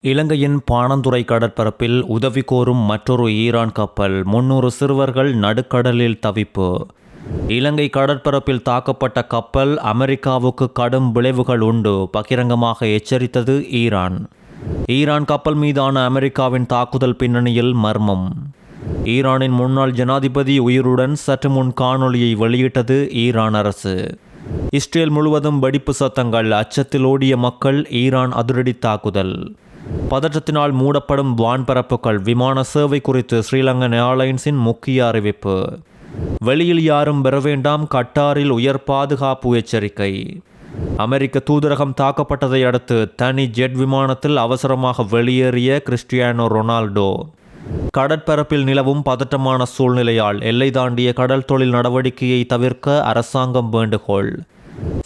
இலங்கையின் பாணந்துறை கடற்பரப்பில் உதவி கோரும் மற்றொரு ஈரான் கப்பல் 300 சிறுவர்கள் நடுக்கடலில் தவிப்பு. இலங்கை கடற்பரப்பில் தாக்கப்பட்ட கப்பல் அமெரிக்காவுக்கு கடும் விளைவுகள் உண்டு பகிரங்கமாக எச்சரித்தது ஈரான். ஈரான் கப்பல் மீதான அமெரிக்காவின் தாக்குதல் பின்னணியில் மர்மம். ஈரானின் முன்னாள் ஜனாதிபதி உயிருடன் சற்று முன் காணொளியை வெளியிட்டது ஈரான் அரசு. இஸ்ரேல் முழுவதும் வெடிப்பு சத்தங்கள், அச்சத்தில் ஓடிய மக்கள், ஈரான் அதிரடி தாக்குதல். பதற்றத்தினால் மூடப்படும் வான்பரப்புகள், விமான சேவை குறித்து ஸ்ரீலங்கன் ஏர்லைன்ஸின் முக்கிய அறிவிப்பு. வெளியில் யாரும் பெற வேண்டாம், கட்டாரில் உயர் பாதுகாப்பு எச்சரிக்கை. அமெரிக்க தூதரகம் தாக்கப்பட்டதை அடுத்து தனி ஜெட் விமானத்தில் அவசரமாக வெளியேறிய கிறிஸ்டியானோ ரொனால்டோ. கடற்பரப்பில் நிலவும் பதற்றமான சூழ்நிலையால் எல்லை தாண்டிய கடல் தொழில் நடவடிக்கையை தவிர்க்க அரசாங்கம் வேண்டுகோள்.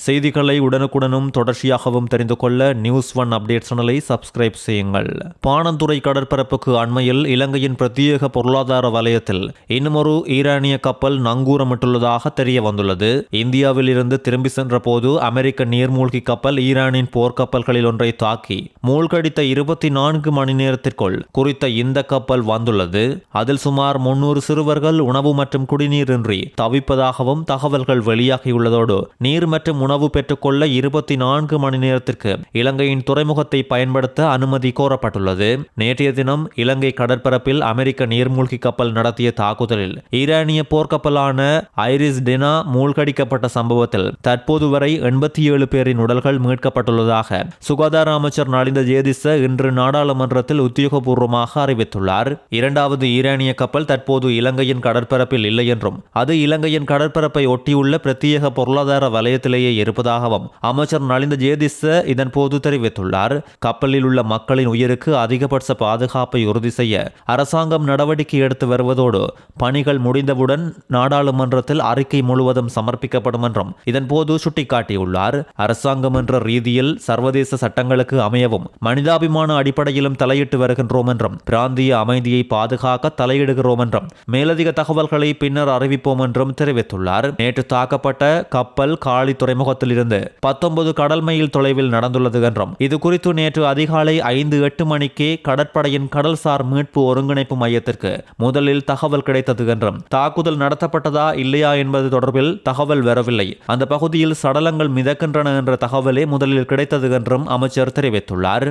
செய்திகளை உடனுக்குடனும் தொடர்ச்சியாகவும் தெரிந்து கொள்ள நியூஸ்1 அப்டேட் சேனலை சப்ஸ்கிரைப் செய்யுங்கள். பாணந்துறை கடற்பரப்புக்கு அண்மையில் இலங்கையின் பிரத்யேக பொருளாதார வலயத்தில் இன்னுமொரு ஈரானிய கப்பல் நங்கூரமிட்டுள்ளதாக தெரிய வந்துள்ளது. இந்தியாவில் இருந்து திரும்பி சென்ற போது அமெரிக்க நீர்மூழ்கி கப்பல் ஈரானின் போர்க்கப்பல்களில் ஒன்றை தாக்கி மூழ்கடித்த 24 மணி நேரத்திற்குள் குறித்த இந்த கப்பல் வந்துள்ளது. அதில் சுமார் 300 சிறுவர்கள் உணவு மற்றும் குடிநீரின்றி தவிப்பதாகவும் தகவல்கள் வெளியாகியுள்ளதோடு நீர் மற்றும் உணவு பெற்றுக்கொள்ள 24 மணி நேரத்திற்கு இலங்கையின் துறைமுகத்தை பயன்படுத்த அனுமதி கோரப்பட்டுள்ளது. நேற்றைய தினம் இலங்கை கடற்பரப்பில் அமெரிக்க நீர்மூழ்கி கப்பல் நடத்திய தாக்குதலில் ஈரானிய போர்க்கப்பலான ஐரிஸ் டெனா மூழ்கடிக்கப்பட்ட சம்பவத்தில் தற்போது வரை 87 பேரின் உடல்கள் மீட்கப்பட்டுள்ளதாக சுகாதார அமைச்சர் நலிந்த ஜேதிச இன்று நாடாளுமன்றத்தில் உத்தியோகபூர்வமாக அறிவித்துள்ளார். இரண்டாவது ஈரானிய கப்பல் தற்போது இலங்கையின் கடற்பரப்பில் இல்லை என்றும் அது இலங்கையின் கடற்பரப்பை ஒட்டியுள்ள பிரத்யேக பொருளாதார வலயத்திலேயே இருப்பதாகவும் அமைச்சர் நலிந்த ஜேதிச இதன் போது தெரிவித்துள்ளார். கப்பலில் உள்ள மக்களின் உயிருக்கு அதிகபட்ச பாதுகாப்பை உறுதி செய்ய அரசாங்கம் நடவடிக்கை எடுத்து வருவதோடு பணிகள் முடிந்தவுடன் நாடாளுமன்றத்தில் அறிக்கை முழுவதும் சமர்ப்பிக்கப்படும் என்றும் இதன் போது சுட்டிக்காட்டியுள்ளார். அரசாங்கம் என்ற ரீதியில் சர்வதேச சட்டங்களுக்கு அமையவும் மனிதாபிமான அடிப்படையிலும் தலையிட்டு வருகின்றோம் என்றும் பிராந்திய அமைதியை பாதுகாக்க தலையிடுகிறோம் என்றும் மேலதிக தகவல்களை பின்னர் அறிவிப்போம் என்றும் தெரிவித்துள்ளார். நேற்று தாக்கப்பட்ட கப்பல் காலி துறைமுகத்தில் இருந்து 19 கடல் மைல் தொலைவில் நடந்துள்ளது என்றும் இது குறித்து நேற்று அதிகாலை 5-8 மணிக்கே கடற்படையின் கடல்சார் மீட்பு ஒருங்கிணைப்பு மையத்திற்கு முதலில் தகவல் கிடைத்தது என்றும் தாக்குதல் நடத்தப்பட்டதா இல்லையா என்பது தொடர்பில் தகவல் வரவில்லை, அந்த பகுதியில் சடலங்கள் மிதக்கின்றன என்ற தகவலே முதலில் கிடைத்தது என்றும் அமைச்சர் தெரிவித்துள்ளார்.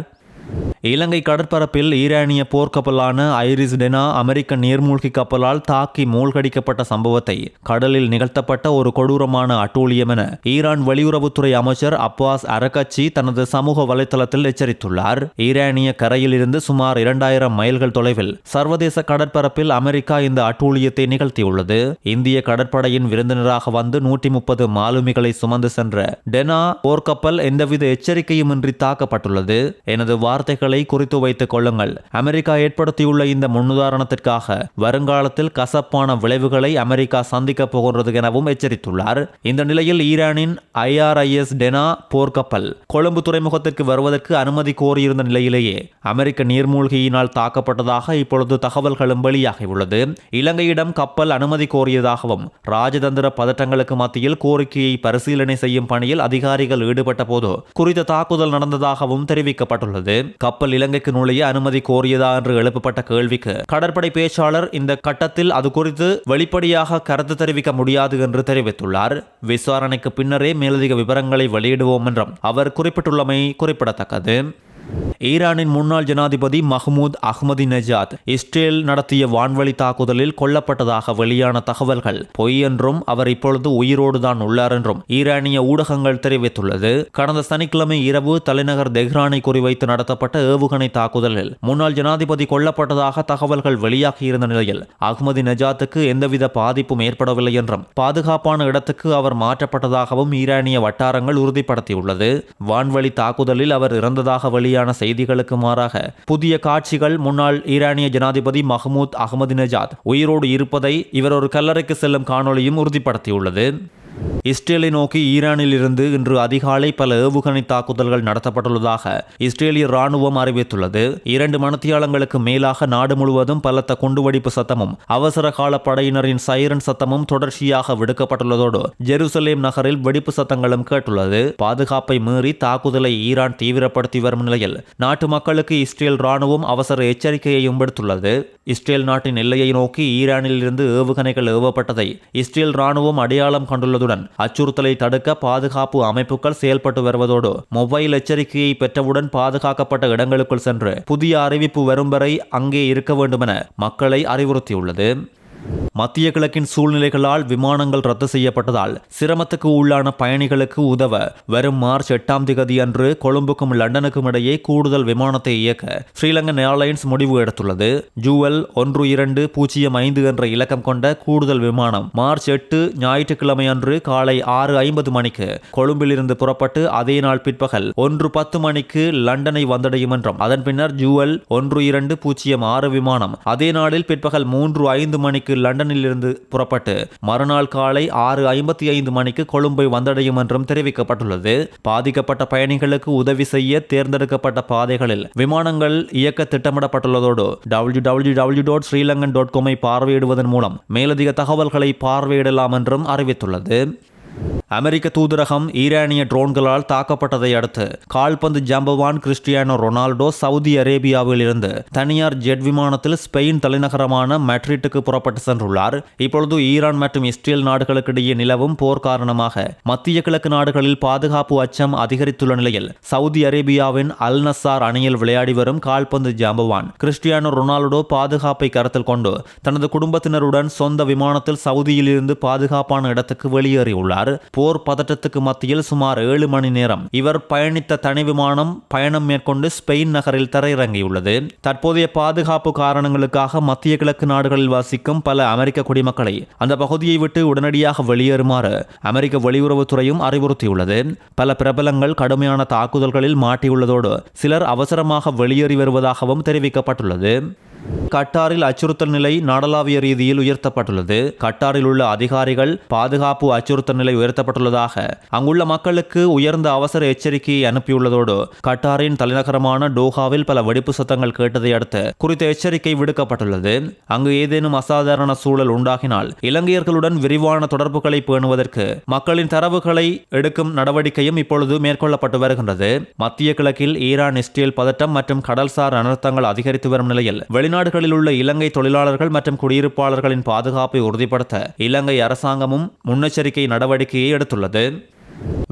இலங்கை கடற்பரப்பில் ஈரானிய போர்க்கப்பலான ஐரிஸ் டெனா அமெரிக்க நீர்மூழ்கி கப்பலால் தாக்கி மூழ்கடிக்கப்பட்ட சம்பவத்தை கடலில் நிகழ்த்தப்பட்ட ஒரு கொடூரமான அட்டூழியம் என ஈரான் வெளியுறவுத்துறை அமைச்சர் அப்பாஸ் அரகச்சி தனது சமூக வலைதளத்தில் எச்சரித்துள்ளார். ஈரானிய கரையில் இருந்து சுமார் 2000 மைல்கள் தொலைவில் சர்வதேச கடற்பரப்பில் அமெரிக்கா இந்த அட்டூழியத்தை நிகழ்த்தியுள்ளது. இந்திய கடற்படையின் விருந்தினராக வந்து 130 மாலுமிகளை சுமந்து சென்ற டெனா போர்க்கப்பல் எந்தவித எச்சரிக்கையுமின்றி தாக்கப்பட்டுள்ளது. எனது வார்த்தைகளை குறித்து வைத்துக் கொள்ளுங்கள். அமெரிக்கா ஏற்படுத்தியுள்ள இந்த முன்னுதாரணத்திற்காக வருங்காலத்தில் கசப்பான விளைவுகளை அமெரிக்கா சந்திக்கப் போகிறது எனவும் எச்சரித்துள்ளார். இந்த நிலையில் ஈரானின் IRIS டெனா போர்க்கப்பல் கொழும்பு துறைமுகத்திற்கு வருவதற்கு அனுமதி கோரியிருந்த நிலையிலேயே அமெரிக்க நீர்மூழ்கியினால் தாக்கப்பட்டதாக இப்பொழுது தகவல்களும் வெளியாகியுள்ளது. இலங்கையிடம் கப்பல் அனுமதி கோரியதாகவும் ராஜதந்திர பதற்றங்களுக்கு மத்தியில் கோரிக்கையை பரிசீலனை செய்யும் பணியில் அதிகாரிகள் ஈடுபட்ட போது குறித்த தாக்குதல் நடந்ததாகவும் தெரிவிக்கப்பட்டுள்ளது. கப்பல் இலங்கைக்கு நுழைய அனுமதி கோரியதா என்று எழுப்பப்பட்ட கேள்விக்கு கடற்படை பேச்சாளர் இந்த கட்டத்தில் அது குறித்து வெளிப்படையாக கருத்து தெரிவிக்க முடியாது என்று தெரிவித்துள்ளார். விசாரணைக்கு பின்னரே மேலதிக விவரங்களை வெளியிடுவோம் என்றும் அவர் குறிப்பிட்டுள்ளமை குறிப்பிடத்தக்கது. ஈரானின் முன்னாள் ஜனாதிபதி மஹ்மூத் அஹ்மதிநெஜாத் இஸ்ரேல் நடத்திய வான்வழி தாக்குதலில் கொல்லப்பட்டதாக வெளியான தகவல்கள் பொய் என்றும் அவர் இப்பொழுது உயிரோடுதான் உள்ளார் என்றும் ஈரானிய ஊடகங்கள் தெரிவித்துள்ளது. கடந்த சனிக்கிழமை இரவு தலைநகர் தெஹ்ரானை குறிவைத்து நடத்தப்பட்ட ஏவுகணை தாக்குதலில் முன்னாள் ஜனாதிபதி கொல்லப்பட்டதாக தகவல்கள் வெளியாகியிருந்த நிலையில் அஹ்மதிநெஜாத்துக்கு எந்தவித பாதிப்பும் ஏற்படவில்லை என்றும் பாதுகாப்பான இடத்துக்கு அவர் மாற்றப்பட்டதாகவும் ஈரானிய வட்டாரங்கள் உறுதிப்படுத்தியுள்ளது. வான்வழி தாக்குதலில் அவர் இறந்ததாக வெளியான செய்திகளுக்கு மாறாக புதிய காட்சிகள் முன்னாள் ஈரானிய ஜனாதிபதி மஹ்மூத் அஹ்மதிநெஜாத் உயிரோடு இருப்பதை இவர் ஒரு கல்லறைக்கு செல்லும் காணொளியும் உறுதிப்படுத்தியுள்ளது. இஸ்ரேலை நோக்கி ஈரானில் இருந்து இன்று அதிகாலை பல ஏவுகணை தாக்குதல்கள் நடத்தப்பட்டுள்ளதாக இஸ்ரேலிய ராணுவம் அறிவித்துள்ளது. 2 மணித்தியாலங்களுக்கு மேலாக நாடு முழுவதும் பலத்த குண்டுவெடிப்பு சத்தமும் அவசர கால படையினரின் சைரன் சத்தமும் தொடர்ச்சியாக விடுக்கப்பட்டுள்ளதோடு ஜெருசலேம் நகரில் வெடிப்பு சத்தங்களும் கேட்டுள்ளது. பாதுகாப்பை மீறி தாக்குதலை ஈரான் தீவிரப்படுத்தி வரும் நிலையில் நாட்டு மக்களுக்கு இஸ்ரேல் ராணுவம் அவசர எச்சரிக்கையையும் விடுத்துள்ளது. இஸ்ரேல் நாட்டின் எல்லையை நோக்கி ஈரானில் இருந்து ஏவுகணைகள் ஏவப்பட்டதை இஸ்ரேல் ராணுவம் அடையாளம் கண்டுள்ளதுடன் அச்சுறுத்தலை தடுக்க பாதுகாப்பு அமைப்புகள் செயல்பட்டு வருவதோடு மொபைல் எச்சரிக்கையை பெற்றவுடன் பாதுகாக்கப்பட்ட இடங்களுக்குள் சென்று புதிய அறிவிப்பு வரும் வரை அங்கே இருக்க வேண்டும் என மக்களை அறிவுறுத்தியுள்ளது. மத்திய கிழக்கின் சூழ்நிலைகளால் விமானங்கள் ரத்து செய்யப்பட்டதால் சிரமத்துக்கு உள்ளான பயணிகளுக்கு உதவ வரும் மார்ச் 8ஆம் தேதி அன்று கொழும்புக்கும் லண்டனுக்கும் இடையே கூடுதல் விமானத்தை இயக்க ஸ்ரீலங்கன் ஏர்லைன்ஸ் முடிவு எடுத்துள்ளது. ஜூவல் 1205 என்ற இலக்கம் கொண்ட கூடுதல் விமானம் மார்ச் 8 ஞாயிற்றுக்கிழமை அன்று காலை 6:50 மணிக்கு கொழும்பிலிருந்து புறப்பட்டு அதே நாள் பிற்பகல் 1:10 மணிக்கு லண்டனை வந்தடையும் என்றும் அதன் பின்னர் ஜூவல் 1206 விமானம் அதே நாளில் பிற்பகல் 3:05 மணிக்கு லண்டனில் இருந்து புறப்பட்டு மறுநாள் காலை 6:55 மணிக்கு கொழும்பை வந்தடையும் என்றும் தெரிவிக்கப்பட்டுள்ளது. பாதிக்கப்பட்ட பயணிகளுக்கு உதவி செய்ய தேர்ந்தெடுக்கப்பட்ட பாதைகளில் விமானங்கள் இயக்க திட்டமிடப்பட்டுள்ளதோடு www.srilankan.com பார்வையிடுவதன் மூலம் மேலதிக தகவல்களை பார்வையிடலாம் என்றும் அறிவித்துள்ளது. அமெரிக்க தூதரகம் ஈரானிய ட்ரோன்களால் தாக்கப்பட்டதை அடுத்து கால்பந்து ஜாம்பவான் கிறிஸ்டியானோ ரொனால்டோ சவுதி அரேபியாவில் இருந்து தனியார் ஜெட் விமானத்தில் ஸ்பெயின் தலைநகரமான மெட்ரிட்டுக்கு புறப்பட்டு சென்றுள்ளார். இப்பொழுது ஈரான் மற்றும் இஸ்ரேல் நாடுகளுக்கிடையே நிலவும் போர் காரணமாக மத்திய கிழக்கு நாடுகளில் பாதுகாப்பு அச்சம் அதிகரித்துள்ள நிலையில் சவுதி அரேபியாவின் அல் நசார் அணியில் விளையாடி வரும் கால்பந்து ஜாம்பவான் கிறிஸ்டியானோ ரொனால்டோ பாதுகாப்பை கருத்தில் கொண்டு தனது குடும்பத்தினருடன் சொந்த விமானத்தில் சவுதியில் இருந்து பாதுகாப்பான இடத்துக்கு வெளியேறியுள்ளார். போர் பதட்டத்துக்கு மத்தியில் சுமார் 7 மணி நேரம் இவர் பயணித்த தனி விமானம் பயணம் மேற்கொண்டு ஸ்பெயின் நகரில் தரையிறங்கியுள்ளது. தற்போதைய பாதுகாப்பு காரணங்களுக்காக மத்திய கிழக்கு நாடுகளில் வசிக்கும் பல அமெரிக்க குடிமக்களை அந்த பகுதியை விட்டு உடனடியாக வெளியேறுமாறு அமெரிக்க வெளியுறவுத்துறையும் அறிவுறுத்தியுள்ளது. பல பிரபலங்கள் கடுமையான தாக்குதல்களில் மாட்டியுள்ளதோடு சிலர் அவசரமாக வெளியேறி வருவதாகவும் தெரிவிக்கப்பட்டுள்ளது. கட்டாரில் அச்சுறுத்தல் நிலை நாடளாவிய ரீதியில் உயர்த்தப்பட்டுள்ளது. கட்டாரில் உள்ள அதிகாரிகள் பாதுகாப்பு அச்சுறுத்தல் நிலை உயர்த்தப்பட்டுள்ளதாக அங்குள்ள மக்களுக்கு உயர்ந்த அவசர எச்சரிக்கையை அனுப்பியுள்ளதோடு கட்டாரின் தலைநகரமான டோஹாவில் பல வெடிப்பு சத்தங்கள் கேட்டதை அடுத்து குறித்த எச்சரிக்கை விடுக்கப்பட்டுள்ளது. அங்கு ஏதேனும் அசாதாரண சூழல் உண்டாகினால் இலங்கையர்களுடன் விரிவான தொடர்புகளை பேணுவதற்கு மக்களின் தரவுகளை எடுக்கும் நடவடிக்கையும் இப்பொழுது மேற்கொள்ளப்பட்டு வருகின்றது. மத்திய கிழக்கில் ஈரான் இஸ்ரேல் பதட்டம் மற்றும் கடல்சார் அனர்த்தங்கள் அதிகரித்து வரும் நிலையில் வெளிநாடுகளில் உள்ள இலங்கை தொழிலாளர்கள் மற்றும் குடியிருப்பாளர்களின் பாதுகாப்பை உறுதிப்படுத்த இலங்கை அரசாங்கமும் முன்னெச்சரிக்கை நடவடிக்கையை எடுத்துள்ளது.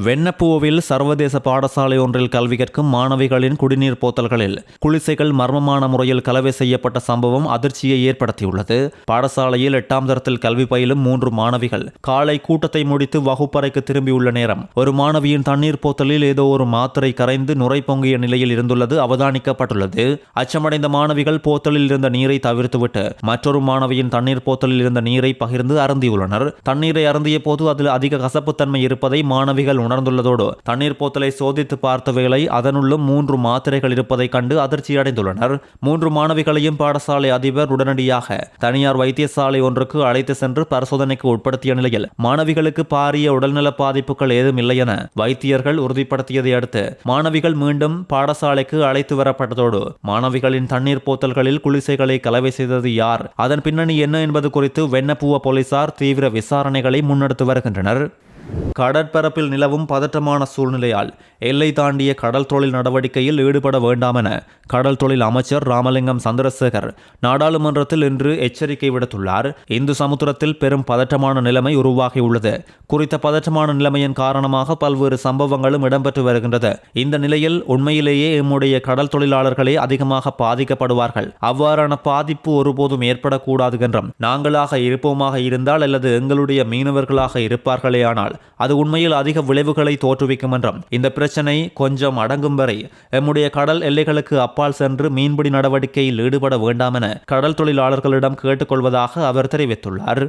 வெண்ணப்புவில் சர்வதேச பாடசாலை ஒன்றில் கல்வி கற்கும் மாணவிகளின் குடிநீர் போத்தல்களில் குளிசைகள் மர்மமான முறையில் கலவை செய்யப்பட்ட சம்பவம் அதிர்ச்சியை ஏற்படுத்தியுள்ளது. பாடசாலையில் 8ஆம் தரத்தில் கல்வி பயிலும் 3 மாணவிகள் காலை கூட்டத்தை முடித்து வகுப்பறைக்கு திரும்பியுள்ள நேரம் ஒரு மாணவியின் தண்ணீர் போத்தலில் ஏதோ ஒரு மாத்திரை கரைந்து நுரை பொங்கிய நிலையில் இருந்துள்ளது அவதானிக்கப்பட்டுள்ளது. அச்சமடைந்த மாணவிகள் போத்தலில் இருந்த நீரை தவிர்த்துவிட்டு மற்றொரு மாணவியின் தண்ணீர் போத்தலில் இருந்த நீரை பகிர்ந்து அருந்தியுள்ளனர். தண்ணீரை அருந்திய போது அதில் அதிக கசப்புத்தன்மை இருப்பதை மாணவிகள் உணர்ந்துள்ளதோடு தண்ணீர் போத்தலை சோதித்து பார்த்த வேளை அதனுள்ளும் 3 மாத்திரைகள் இருப்பதை கண்டு அதிர்ச்சி அடைந்துள்ளனர். 3 மாணவிகளையும் பாடசாலை அதிபர் உடனடியாக தனியார் வைத்தியசாலை ஒன்றுக்கு அழைத்து சென்று பரிசோதனைக்கு உட்படுத்திய நிலையில் மாணவிகளுக்கு பாரிய உடல்நல பாதிப்புகள் ஏதும் இல்லை என வைத்தியர்கள் உறுதிப்படுத்தியதை அடுத்து மாணவிகள் மீண்டும் பாடசாலைக்கு அழைத்து வரப்பட்டதோடு மாணவிகளின் தண்ணீர் போத்தல்களில் குளிசைகளை கலவை செய்தது யார், அதன் பின்னணி என்ன என்பது குறித்து வெண்ணப்புவ போலீசார் தீவிர விசாரணைகளை முன்னெடுத்து வருகின்றனர். கடற்பரப்பில் நிலவும் பதற்றமான சூழ்நிலையால் எல்லை தாண்டிய கடல் தொழில் நடவடிக்கையில் ஈடுபட வேண்டாம் என கடல் தொழில் அமைச்சர் ராமலிங்கம் சந்திரசேகர் நாடாளுமன்றத்தில் இன்று எச்சரிக்கை விடுத்துள்ளார். இந்து சமுத்திரத்தில் பெரும் பதற்றமான நிலைமை உருவாகியுள்ளது. குறித்த பதற்றமான நிலைமையின் காரணமாக பல்வேறு சம்பவங்களும் இடம்பெற்று வருகின்றது. இந்த நிலையில் உண்மையிலேயே எம்முடைய கடல் தொழிலாளர்களே அதிகமாக பாதிக்கப்படுவார்கள். அவ்வாறான பாதிப்பு ஒருபோதும் ஏற்படக்கூடாது என்றும் நாங்களாக இருப்போமாக இருந்தால் அல்லது எங்களுடைய மீனவர்களாக இருப்பார்களே ஆனால் அது உண்மையில் அதிக விளைவுகளை தோற்றுவிக்கும் என்றும் இந்த பிரச்சனை கொஞ்சம் அடங்கும் வரை எம்முடைய கடல் எல்லைகளுக்கு அப்பால் சென்று மீன்பிடி நடவடிக்கையில் ஈடுபட வேண்டாம் என கடல் தொழிலாளர்களிடம் கேட்டுக்கொள்வதாக அவர் தெரிவித்துள்ளார்.